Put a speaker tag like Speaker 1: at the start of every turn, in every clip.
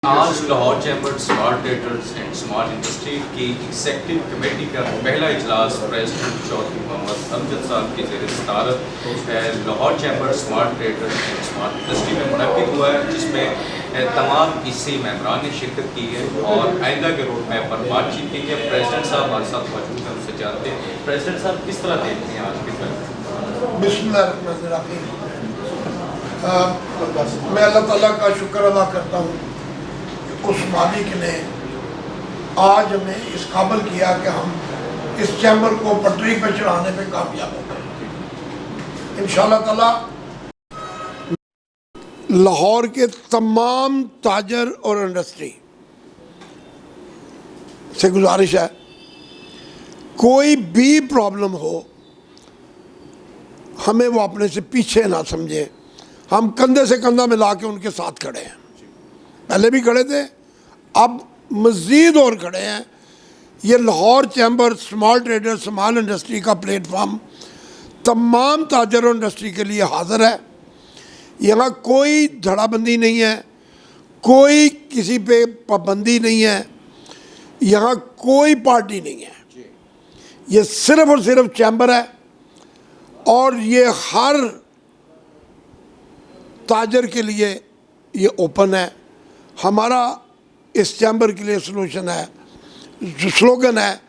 Speaker 1: आज Lahore chamber small traders and small industry की executive committee का पहला इजलास प्रेसिडेंट चौधरी मोहम्मद अमजद साहब की ज़ेर सदारत Lahore chamber small traders and small industry में मुनक़िद हुआ है, जिसमें तमाम हिस्सी मेंबरान ने शिरकत की है और आइंदा के रोड मैप पर बातचीत की है। प्रेसिडेंट साहब हमारे साथ मौजूद हैं, उनसे जानते हैं। प्रेसिडेंट साहब किस तरह देखते हैं आज के दिन?
Speaker 2: बिस्मिल्लाहिर्रहमानिर्रहीम। मैं अल्लाह ताला का शुक्र अदा करता हूँ कि उस मालिक ने आज हमें इस काबिल किया कि हम इस चैम्बर को पटरी पर चढ़ाने में कामयाब हो गए। इंशाअल्लाह ताला लाहौर के तमाम ताजर और इंडस्ट्री से गुजारिश है, कोई भी प्रॉब्लम हो हमें वो अपने से पीछे ना समझे। हम कंधे से कंधा मिला के उनके साथ खड़े हैं, पहले भी खड़े थे, अब मज़ीद और खड़े हैं। ये Lahore chamber small trader small industry का प्लेटफार्म तमाम ताजर और इंडस्ट्री के लिए हाज़िर है। यहाँ कोई धड़ाबंदी नहीं है, कोई किसी पे पाबंदी नहीं है, यहाँ कोई पार्टी नहीं है। ये सिर्फ़ और सिर्फ चैम्बर है और ये हर ताजर के लिए ये ओपन है। हमारा इस चैम्बर के लिए सलूशन है, जो स्लोगन है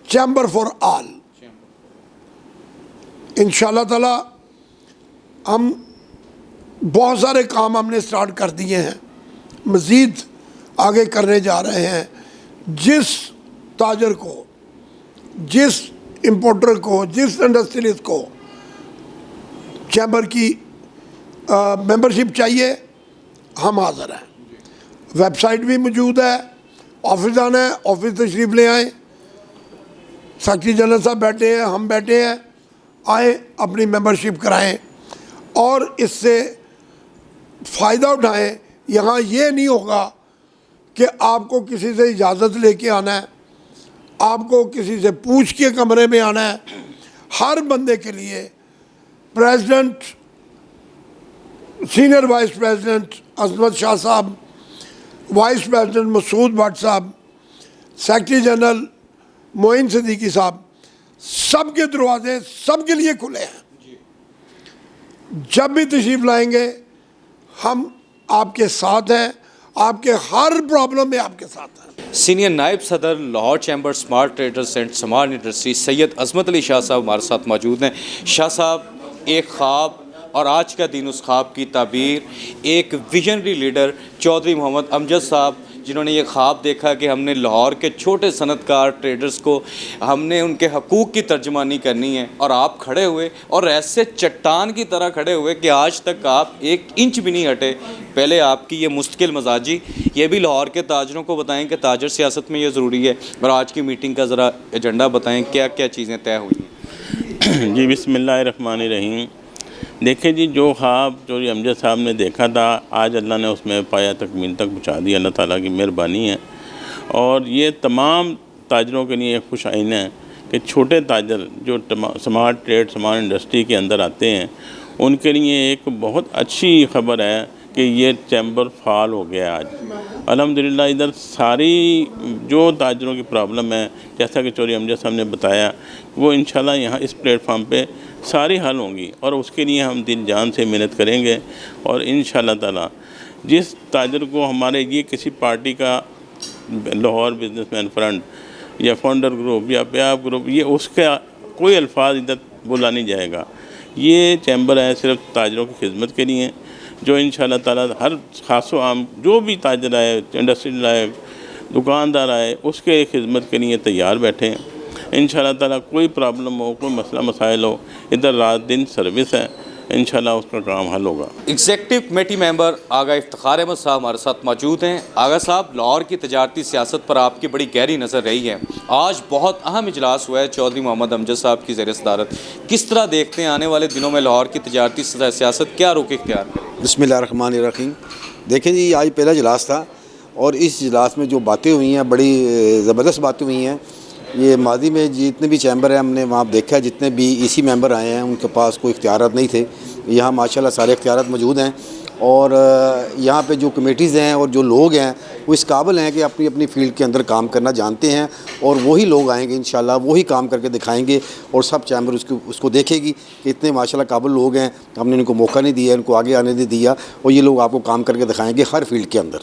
Speaker 2: चैम्बर फॉर ऑल। इंशाअल्लाह ताला हम बहुत सारे काम हमने स्टार्ट कर दिए हैं, मज़ीद आगे करने जा रहे हैं। जिस ताजर को, जिस इम्पोर्टर को, जिस इंडस्ट्रियलिस्ट को चैम्बर की मेंबरशिप चाहिए, हम हाज़िर हैं। वेबसाइट भी मौजूद है, ऑफिस आना है, ऑफिस तशरीफ़ ले आएँ। सेक्रेटरी जनरल साहब बैठे हैं, हम बैठे हैं, आए अपनी मेंबरशिप कराएं और इससे फ़ायदा उठाएं। यहाँ ये नहीं होगा कि आपको किसी से इजाज़त लेके आना है, आपको किसी से पूछ के कमरे में आना है। हर बंदे के लिए प्रेसिडेंट, सीनियर वाइस प्रेसिडेंट अजमत शाह साहब, वाइस प्रेसिडेंट मसूद भट्ट साहब, सेक्रेटरी जनरल मोइन सिद्दीकी साहब, सबके दरवाजे सबके लिए खुले हैं। जब भी तशरीफ़ लाएंगे हम आपके साथ हैं, आपके हर प्रॉब्लम में आपके साथ हैं।
Speaker 1: सीनियर नायब सदर Lahore chamber small traders and small industry Syed Azmat Ali Shah Sahab हमारे साथ मौजूद हैं। शाह साहब, एक ख्वाब और आज का दिन उस ख्वाब की ताबीर एक विजनरी लीडर चौधरी मोहम्मद अमजद साहब, जिन्होंने ये ख्वाब देखा कि हमने लाहौर के छोटे सनतकार ट्रेडर्स को, हमने उनके हकूक़ की तर्जमानी करनी है, और आप खड़े हुए और ऐसे चट्टान की तरह खड़े हुए कि आज तक आप एक इंच भी नहीं हटे। पहले आपकी ये मुस्तकिल मजाजी, ये भी लाहौर के ताजरों को बताएं कि ताजर सियासत में ये ज़रूरी है, और आज की मीटिंग का ज़रा एजेंडा बताएं, क्या क्या चीज़ें तय हुई हैं?
Speaker 3: जी बिस्मिल्लाहिर्रहमानिर्रहीम। देखिए जी, जो ख्वाब चौधरी अमजद साहब ने देखा था, आज अल्लाह ने उसमें पाया तकमील तक पहुँचा दिया। अल्लाह ताला की मेहरबानी है। और ये तमाम ताजरों के लिए खुश आइन है कि छोटे ताजर जो स्मार्ट ट्रेड स्मार्ट इंडस्ट्री के अंदर आते हैं, उनके लिए एक बहुत अच्छी खबर है कि ये चैम्बर फाल हो गया आज अल्हम्दुलिल्लाह। इधर सारी जो ताजरों की प्रॉब्लम है, जैसा कि चौधरी अमजद साहब ने बताया, वो इंशाल्लाह यहाँ इस प्लेटफार्म पे सारी हल होंगी और उसके लिए हम दिल जान से मेहनत करेंगे। और इंशाल्लाह ताला जिस ताजर को हमारे ये किसी पार्टी का लाहौर बिजनेसमैन फ्रंट या फाउंडर ग्रुप या प्याब ग्रुप, ये उसका कोई अल्फाज इधर बोला नहीं जाएगा। ये चैम्बर है सिर्फ ताजरों की खिदमत के लिए, जो इंशाल्लाह ताला हर खासो आम जो भी ताजर आए, इंडस्ट्रियल आए, दुकानदार आए, उसके खिदमत के लिए तैयार बैठे हैं। इंशाल्लाह ताला कोई प्रॉब्लम हो, कोई मसला मसाइल हो, इधर रात दिन सर्विस है, इंशाल्लाह उसका काम हल होगा।
Speaker 1: एग्जेक्टिव कमेटी मेंबर आगा इफ्तिखार अहमद साहब हमारे साथ मौजूद हैं। आगा साहब, लाहौर की तजारती सियासत पर आपकी बड़ी गहरी नज़र रही है। आज बहुत अहम इजलास हुआ है चौधरी मोहम्मद अमजद साहब की ज़ेर सदारत। किस तरह देखते हैं आने वाले दिनों में लाहौर की तजारती सियासत क्या रुख इख्तियार करें?
Speaker 4: बिस्मिल्लाहिर्रहमानिर्रहीम। देखें जी, आज पहला इजलास था और इस इजलास में जो बातें हुई हैं, बड़ी ज़बरदस्त बातें हुई हैं। ये माजी में जितने भी चैम्बर हैं, हमने वहाँ देखा है, जितने भी ईसी मेंबर आए हैं उनके पास कोई इख्तियारात नहीं थे। यहाँ माशाल्लाह सारे इख्तियारात मौजूद हैं और यहाँ पे जो कमेटीज़ हैं और जो लोग हैं वो इस काबिल हैं कि अपनी अपनी फील्ड के अंदर काम करना जानते हैं, और वही लोग आएंगे इंशाल्लाह, वही काम करके दिखाएंगे और सब चैम्बर उसको देखेगी कि इतने माशाल्लाह काबिल लोग हैं, हमने इनको मौका नहीं दिया, इनको आगे आने नहीं दिया, और ये लोग आपको काम करके दिखाएंगे हर फील्ड के अंदर।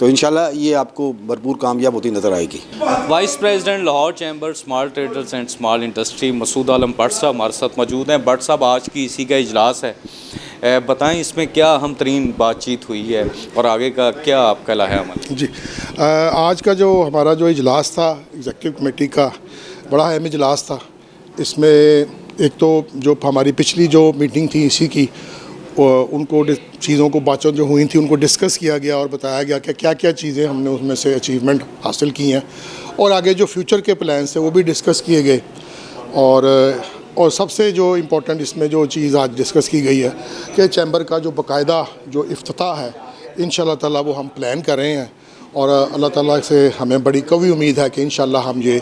Speaker 4: तो इंशाल्लाह ये आपको भरपूर कामयाब होती नज़र आएगी।
Speaker 1: Vice president Lahore chamber small traders and small industry Masood Alam Bhatt Sahab हमारे साथ मौजूद हैं। भट्ट साहब, आज की इसी का इजलास है, बताएं इसमें क्या अहम तरीन बातचीत हुई है और आगे का क्या आपका लाहा अमल?
Speaker 5: जी, आज का जो हमारा जो इजलास था एग्जीक्यूटिव कमेटी का, बड़ा अहम इजलास था। इसमें एक तो जो हमारी पिछली जो मीटिंग थी इसी की, उनको चीज़ों को बातों जो हुई थी उनको डिस्कस किया गया और बताया गया कि क्या क्या चीज़ें हमने उसमें से अचीवमेंट हासिल की हैं, और आगे जो फ्यूचर के प्लान्स थे वो भी डिस्कस किए गए। और सबसे जो इम्पोर्टेंट इसमें जो चीज़ आज डिस्कस की गई है कि चैम्बर का जो बाकायदा जो इफ्तिताह है इंशाल्लाह ताला वो हम प्लान कर रहे हैं, और अल्लाह ताला से हमें बड़ी कवी उम्मीद है कि इंशाल्लाह हम ये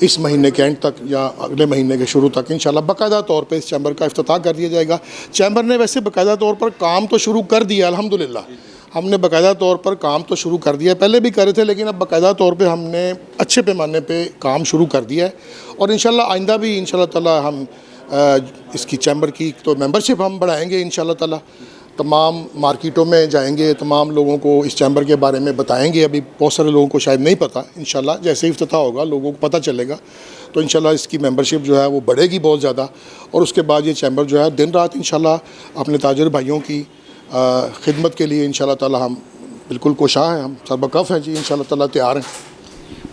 Speaker 5: इस महीने के एंड तक या अगले महीने के शुरू तक इंशाल्लाह बाकायदा तौर पे इस चैम्बर का इफ्तिताह कर दिया जाएगा। चैम्बर ने वैसे बाकायदा तौर पर काम तो शुरू कर दिया, अल्हम्दुलिल्लाह हमने बाकायदा तौर पर काम तो शुरू कर दिया, पहले भी कर रहे थे लेकिन अब बाकायदा तौर पे हमने अच्छे पैमाने पे काम शुरू कर दिया है, और इंशाल्लाह आइंदा भी इंशाल्लाह ताला हम इसकी चैम्बर की तो मेंबरशिप हम बढ़ाएंगे इंशाल्लाह ताला। तमाम मार्केटों में जाएंगे, तमाम लोगों को इस चैम्बर के बारे में बताएंगे। अभी बहुत सारे लोगों को शायद नहीं पता, इंशाल्लाह जैसे ही इफ्तिताह होगा लोगों को पता चलेगा, तो इंशाल्लाह इसकी मेंबरशिप जो है वो बढ़ेगी बहुत ज़्यादा। और उसके बाद ये चैम्बर जो है दिन रात इंशाल्लाह अपने ताजिर भाइयों की खिदमत के लिए इंशाल्लाह ताला हम बिल्कुल कोशां हैं, हम सबकफ़ हैं जी, इंशाल्लाह ताला तैयार हैं।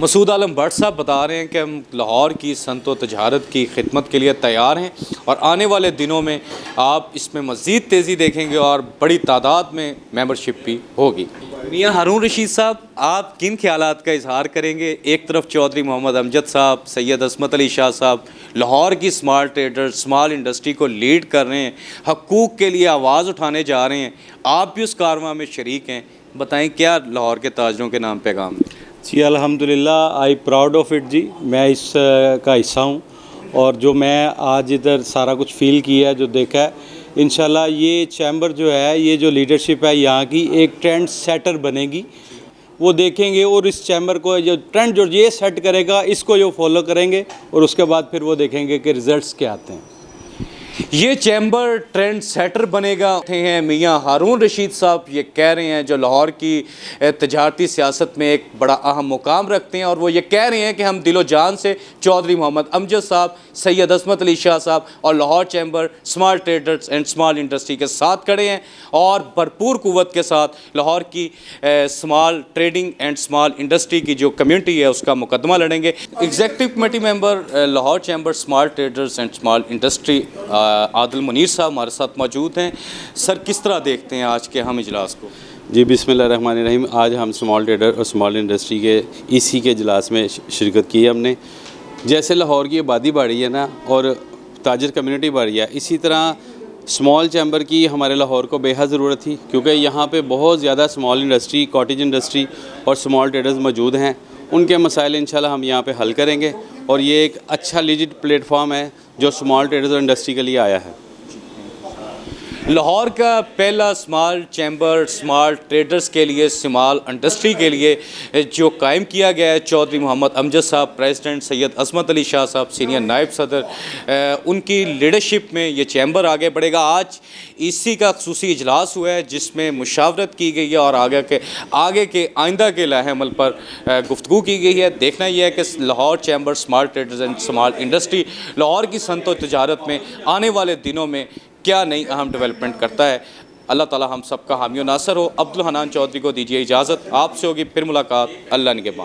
Speaker 1: मसूद आलम भट्ट साहब बता रहे हैं कि हम लाहौर की सनत व तजारत की खिदमत के लिए तैयार हैं, और आने वाले दिनों में आप इसमें मज़ीद तेज़ी देखेंगे और बड़ी तादाद में मेंबरशिप भी होगी। मियां हारून रशीद साहब, आप किन ख्यालात का इजहार करेंगे? एक तरफ चौधरी मोहम्मद अमजद साहब, सैयद अस्मत अली शाह साहब लाहौर की स्मॉल ट्रेडर स्मॉल इंडस्ट्री को लीड कर रहे हैं, हकूक़ के लिए आवाज़ उठाने जा रहे हैं, आप भी उस कारवां में शरीक हैं, बताएं क्या लाहौर के ताजरों के नाम पैगाम है?
Speaker 6: जी अल्हम्दुलिल्लाह, आई प्राउड ऑफ इट जी, मैं इस का हिस्सा हूँ, और जो मैं आज इधर सारा कुछ फ़ील किया है, जो देखा है, इंशाल्लाह ये चैम्बर जो है, ये जो लीडरशिप है यहाँ की एक ट्रेंड सेटर बनेगी। वो देखेंगे और इस चैम्बर को जो ट्रेंड जो ये सेट करेगा इसको जो फॉलो करेंगे, और उसके बाद फिर वो देखेंगे कि रिज़ल्ट्स क्या आते हैं।
Speaker 1: ये चैम्बर ट्रेंड सेटर बनेगा हैं मियां हारून रशीद साहब, ये कह रहे हैं, जो लाहौर की तजारती सियासत में एक बड़ा अहम मुकाम रखते हैं, और वो ये कह रहे हैं कि हम दिलो जान से चौधरी मोहम्मद अमजद साहब, सैयद अस्मत अली शाह साहब और Lahore chamber small traders and small industry के साथ खड़े हैं, और भरपूर क़ुव्वत के साथ लाहौर की small trading and small industry की जो कम्यूनिटी है उसका मुकदमा लड़ेंगे। Executive committee member Lahore chamber small traders and small industry Adil Munir साहब हमारे साथ मौजूद हैं। सर, किस तरह देखते हैं आज के हम इजलास को?
Speaker 6: जी बिस्मिल्लाहिर्रहमानिर्रहीम, आज हम स्मॉल ट्रेडर और स्मॉल इंडस्ट्री के इसी के इजलास में शिरकत की है हमने। जैसे लाहौर की आबादी बढ़ी है ना, और ताजिर कम्युनिटी बढ़ी है, इसी तरह स्मॉल चैम्बर की हमारे लाहौर को बेहद ज़रूरत थी, क्योंकि यहाँ पे बहुत ज़्यादा स्मॉल इंडस्ट्री, कॉटेज इंडस्ट्री और स्मॉल ट्रेडर्स मौजूद हैं। उनके मसाइल इंशाल्लाह हम यहाँ पे हल करेंगे, और ये एक अच्छा लीजिट प्लेटफॉर्म है जो स्मॉल ट्रेडर्स और इंडस्ट्री के लिए आया है।
Speaker 1: लाहौर का पहला स्मॉल चैम्बर स्मॉल ट्रेडर्स के लिए, स्मॉल इंडस्ट्री के लिए जो कायम किया गया है, चौधरी मोहम्मद अमजद साहब प्रेसिडेंट, सैयद अस्मत अली शाह साहब सीनियर नायब सदर, उनकी लीडरशिप में ये चैम्बर आगे बढ़ेगा। आज इसी का खुसूसी इजलास हुआ है जिसमें मुशावरत की गई है और आगे के आइंदा के लाहे अमल पर गुफ्तगू की गई है। देखना यह है कि Lahore chamber small traders and small industry Lahore की सनत व तजारत में आने वाले दिनों में क्या नई अहम डेवलपमेंट करता है। अल्लाह ताला हम सबका हामी और नासर हो। अब्दुल हनान चौधरी को दीजिए इजाज़त, आपसे होगी फिर मुलाकात। अल्लाह निगहबान।